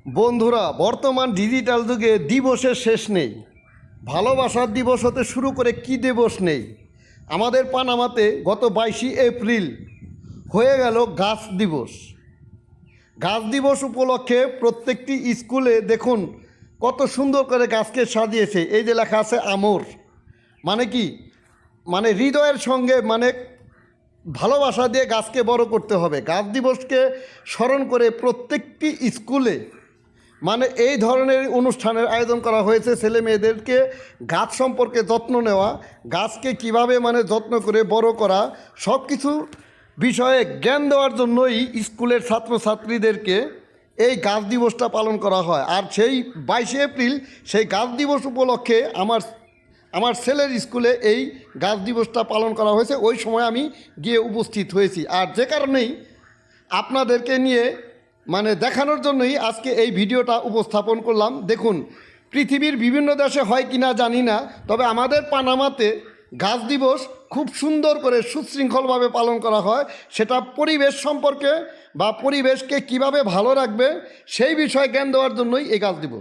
বন্ধুরা, বর্তমান ডিজিটাল যুগে দিবসের শেষ নেই। ভালোবাসার দিবস হতে শুরু করে কী দিবস নেই। আমাদের পানামাতে গত 22শে এপ্রিল হয়ে গেল গাছ দিবস। গাছ দিবস উপলক্ষে প্রত্যেকটি স্কুলে দেখুন কত সুন্দর করে গাছকে সাজিয়েছে। এই যে লেখা আছে আমর, মানে কি, মানে হৃদয়ের সঙ্গে, মানে ভালোবাসা দিয়ে গাছকে বড় করতে হবে। গাছ দিবসকে স্মরণ করে প্রত্যেকটি স্কুলে মানে এই ধরনের অনুষ্ঠানের আয়োজন করা হয়েছে। ছেলে মেয়েদেরকে গাছ সম্পর্কে যত্ন নেওয়া, গাছকে কিভাবে মানে যত্ন করে বড় করা, সব কিছু বিষয়ে জ্ঞান দেওয়ার জন্যই স্কুলের ছাত্রছাত্রীদেরকে এই গাছ দিবসটা পালন করা হয়। আর সেই 22শে এপ্রিল সেই গাছ দিবস উপলক্ষে আমার ছেলের স্কুলে এই গাছ দিবসটা পালন করা হয়েছে। ওই সময় আমি গিয়ে উপস্থিত হয়েছি। আর যে কারণেই আপনাদেরকে নিয়ে মানে দেখানোর জন্যই আজকে এই ভিডিওটা উপস্থাপন করলাম। দেখুন, পৃথিবীর বিভিন্ন দেশে হয় কি না জানি না, তবে আমাদের পানামাতে গাছ দিবস খুব সুন্দর করে সুশৃঙ্খলভাবে পালন করা হয়। সেটা পরিবেশ সম্পর্কে বা পরিবেশকে কিভাবে ভালো রাখবে সেই বিষয়ে জ্ঞান দেওয়ার জন্যই এই গাছ দিবস।